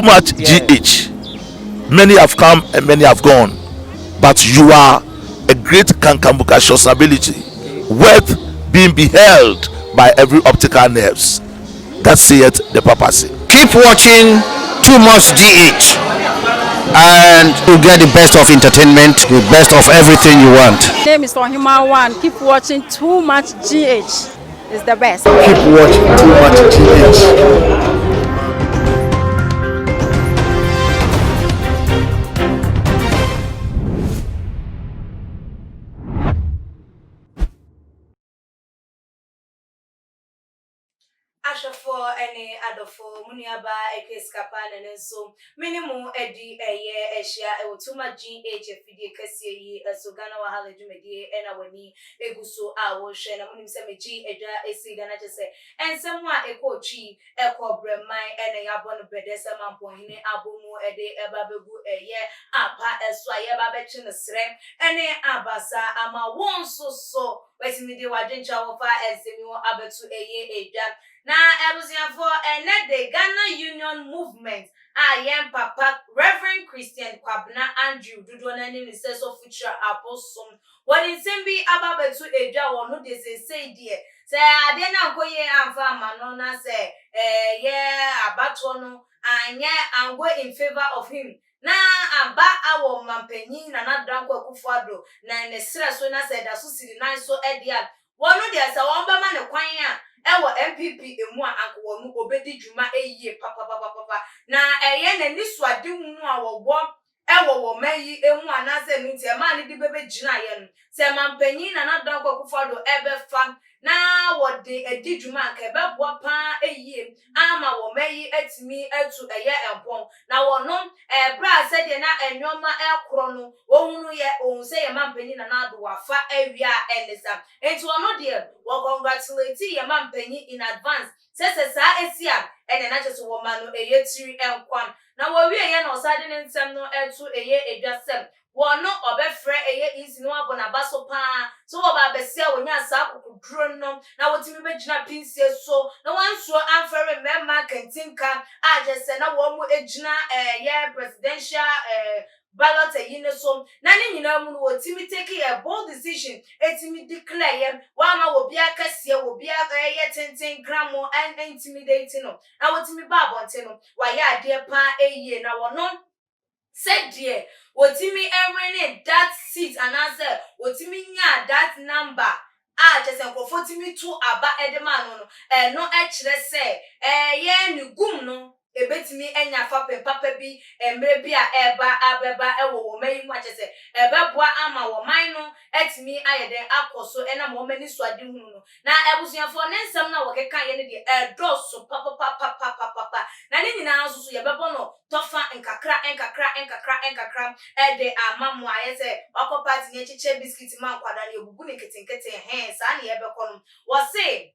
too much GH. Many have come and many have gone, but you are a great kankamukashos ability, worth being beheld by every optical nerves. That saith the papacy. Keep watching Too Much GH, and you'll get the best of entertainment, the best of everything you want. My name is Ohima One. Keep watching Too Much GH. It's the best. Keep watching Too Much GH. Ashafo any adofo muniaba ekeskapa nenso minimum edi eye ehia e wotuma GH fidie kase yi esogana wa hala dwumedie ena wani eguso a wo hwe na munim se meji edwa esiga na chese ensem a ekochi ekobremman ena yabo no bedese mampohine abomu ede ebabegu eye apa eso aye babechi ne sre ene abasa ama wonso so wetimide wadwencha wo fa ensemi wo abetu eye edwa na ebusiafo ene the Ghana Union Movement ayem papa Reverend Christian Kwabena Andrew Dudu na ni so future apostle wodi sembi ababetu edwa wo no de say die se ade na nkoye amfa amano na se ye abato no anye angwe in favor of him na aba awo mampanyi na nadranko akufuado na ne sira so na se da so siri nan so edia wono de asa won ba ma ne kwan a ewo MPP emu a anko wonu obedi dwuma eyie papa na eye na nisuade hunu a wobo ewo wo mayi emu anase nti e ma ne di bebe gina ye no se mampanyi na nadon kwakufodo ebe fa na wode edi dwuma anka ebe boa pa eyie ama wo mayi etimi etu eye empon na wono bra se de na enwoma ekro no ohunu ye ohun se ye mampanyi na nado wafa awia enesa enti wono de wo congratulate ye mampanyi in advance se sa esia ene na cheso wo ma no eye tiri enkwam na wo wie ye na osade ne nsem no etu eye edwasem wono obefre eye isi no abona baso pa so wo ba besia wonya sa akukuduro no na wotimi begina pinsie so na wanso amfere memma kantinka ajese na wo mu egina ye presidential ballot yine so na ni nyina mu no wotimi take a bold decision etimi declare ye wa ma wo bia kase wo bia ye tenten gramo and intimidating no na wotimi ba abonte no wa ye ade pa eye na wono said dear wotimi every that seat and answer wotimi nya that number just nkofo timi tu aba edema no no kire se ye ni gum no ebetimi enya fa papa bi emre bi a eba abeba ewo wo mayi mu achese ebeboa ama wo man no etimi ayeden akoso ena mo mani suade hunu no na ebusuafo ne nsem na wokeka ye ne de edoso papa na ni nyina nso ye bebo no tofa nkakra ede amamu ayese wako party ne chiche biscuit man kwada ne ebubu ne ketenkete sa na ye beko no wo say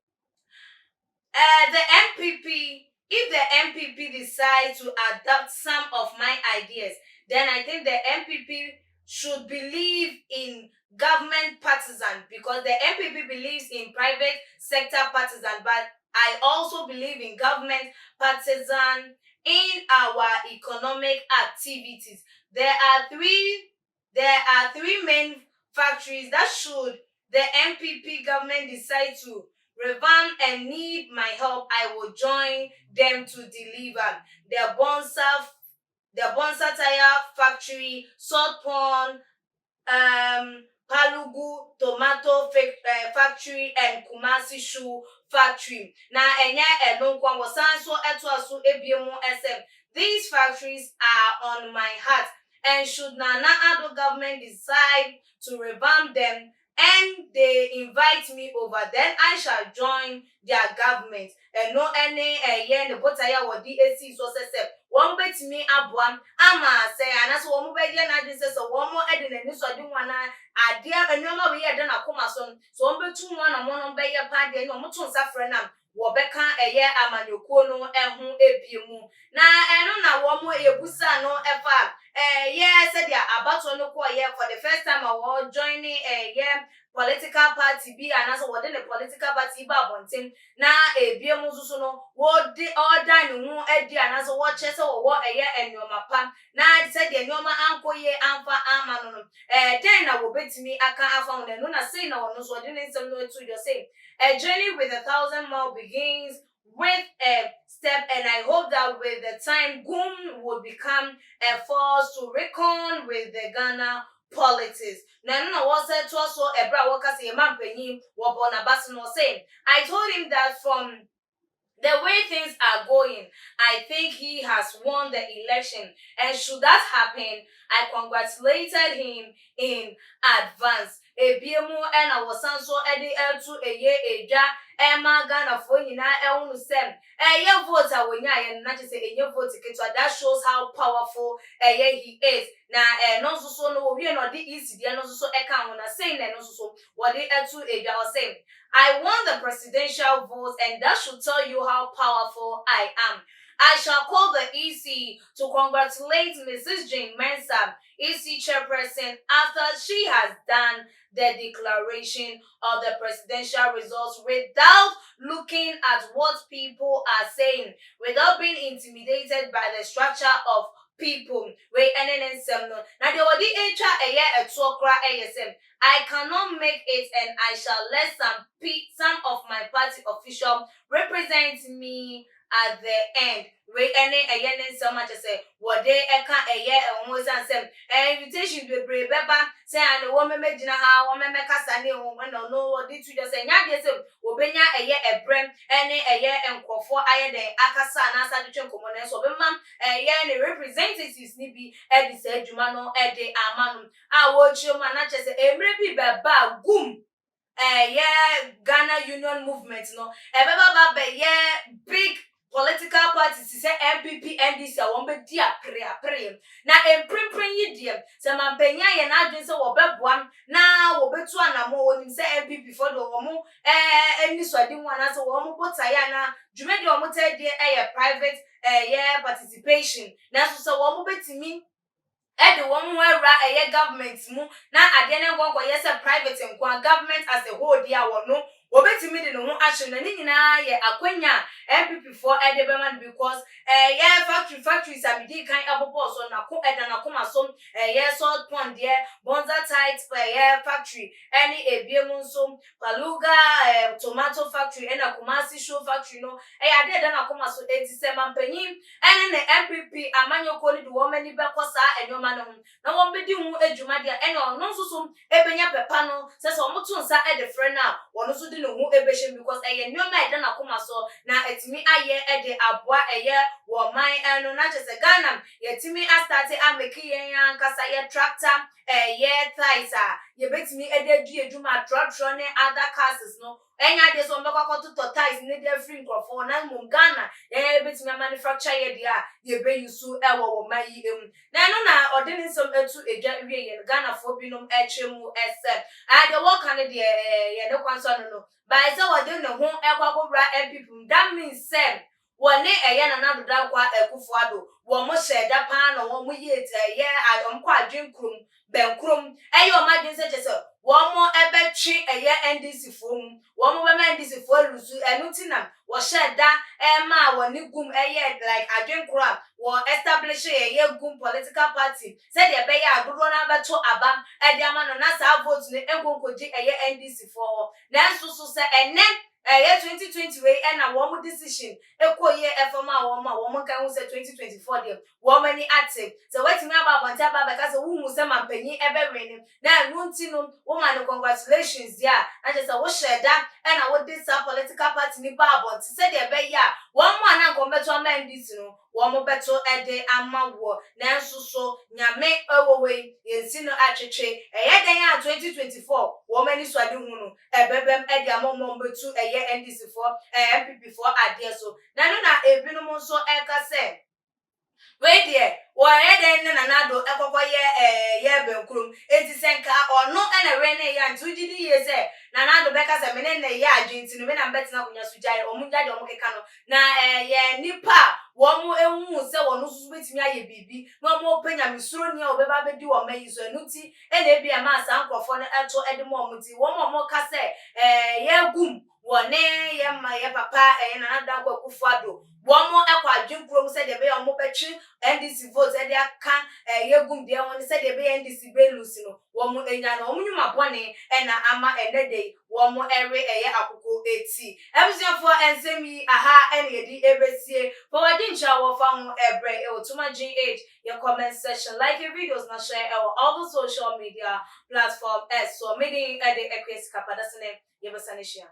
the MPP. If the MPP decide to adopt some of my ideas, then I think the MPP should believe in government partisan because the MPP believes in private sector partisan, but I also believe in government partisan in our economic activities. There are three main factories that should the MPP government decide to revamp and need my help, I will join them to deliver. The Bonsa Tire Factory, Salt Pond, Palugu Tomato Factory, and Kumasi Shoe Factory. Na enye elonkwa wasanso etwaso ebiemu SM. These factories are on my heart, and should Nana Addo government decide to revamp them and they invite me over, then I shall join their government. And no any yen the botaya or DAC so say one bet me abuam ama say and as one be yen I say so one more edin and so do one idea and no more we had done a coma son so one be 2 1 and 1 be your party no much suffering wobeka eye amanyoko no ehu ebiemu na eno na wo mo ebusa no efa yes said ya abato no ko ye for the first time I was joining political party bi anaso wode ne political party ba bonten na ebiem nso no wode order ne ho edi anaso wo chese wo eye enwoma pa na se de enwoma ankoye amfa ama no den na wo betimi aka afa no no na say na wono so wode ne nsem no to you say a journey with 1,000 miles begins with a step, and I hope that with the time GUM will become a force to reckon with the Ghana politics. No, what said to us a bra worker say a man penny wabona basin was saying. I told him that from the way things are going, I think he has won the election. And should that happen, I congratulated him in advance. Ebiemu and I was so edi to a year eja Emma Ghana for you now sem. Your vote when you not to say in your vote ticket, that shows how powerful he is. Now no so no we are not the easy, they are not so account when I say and also what they are to a was saying. I won the presidential vote, and that should tell you how powerful I am. I shall call the EC to congratulate Mrs. Jane Mensah, EC chairperson, after she has done the declaration of the presidential results without looking at what people are saying, without being intimidated by the structure of people. We NNSM no. Now they were the HR a year at Sokra ASM. I cannot make it, and I shall let some of my party officials represent me at the end. We any a yen so much as say what they eka a year and was and sem invitation to brave beba say and the woman made how woman make us and no what did you just say yes obenya a year a brem any a year and for I de akasa and answer the common so mam a year and representatives nibi edi say jumano edi amanum I watch you man not just a maybe beba gum yeah Ghana Union movement no e beba yeah big political parties say MPP NDC a won be dia pre na emprinprin yi die se mampanya ye na adwen se wo beboam na wo betu anamo wonim se MPP for do wo mo eni swadi mu ana se wo mo botaya na dwumedi wo mo te die private yeah participation na so se wo mo betimi e de wo mo era government mu na ade ne ngonko yes private nko government as a whole dia wo no obetimi de no ho ahye na ni nyina ye akwanya MPP for edebema because factories abidi kan abobo so na ko eda na koma so salt pond there bonza tight factory any ebiemu so paluga tomato factory and Kumasi show factory no ade eda na koma so 87 mampanyim ene ne MPP amanyoko ni de wo mani bekosa enyoma no na wo bedi hu adwuma dia ene ono so so ebenya pepa no se so omoto nsa ede frɛ na wono so di no hu ebehye because nyoma eda na koma so na etimi aye ede aboa wo man eno na chese Ghana yetimi astarte ameki yen ankasa ye tractor thaisa ye betimi ede du edwuma trotro ne other cars no enya de so mbekwa to ties ne de free crofo na mum Ghana ye betimi manufacture ye dia ye be yusu wo man yi na no na odeni som etu edwa wie ye Ghana fo binom etwemu ese de work kan de ye ne kwanso no by say what they know ekwakobra MPP that means say woni na na doda kwa Ekufuado wo mo sheda pa na wo mo yet ayomkwa adwenkrum benkrum o madwen se chese wo mo ebetwi NDC fom wo mo be NDC fo lusu enutinam wo sheda ma woni gum like adwenkrum wo establish gum political party said de be adodo na beto abam e de ama no na sa vote ne enkonkoji NDC fo na nso se ene 2020 we na wo decision ekoye efoma wo kan say 2024 dem wo many active so wetin aba bonta aba because wo se mampanyi ebe win na nunti no wo ma no congratulations dia na just wo sheda na wo this political party ni ba bonti say de be ya wo mo na nkombeto ama ndisi no wo mo beto ede ama wo na nso so nyame ewowe yensi no atwetwe den ya 2024 wo many swadi hu no ebebem ede amomom betu NDC for MPP for idea so na no na ebinom so eka say we there wo den na nado ekokọ ye benkrum enti senka ono na we na ya ntu gidi ye se na nado beka se mene na ya adwinti no me na betina kunya sujai omujade omukeka no na ye nipa wo mu ehu se wo no susu betimi aye bibi no mo penya misuro ni obeba bedi wo mayi so enuti na ebia ma sa nkrofo no eto edemo omuti wo mo ka se ye gum wone ye ma ye papa na nado akwakufuado wo mo ekwa adwinkrom se de be yo mo betwi NDC vote e de aka yegum de won se de be NDC belus no wo mo enya no omnyuma bone na ama enede wo mo ewe eye akoko eti ebusiafo ensemi aha ene yedi ebesie for wadi ncha wo fa ho ebre e otuma GH your comment section like your videos na share all the social media platform so meeting e de ekwes kapada sene yebasane share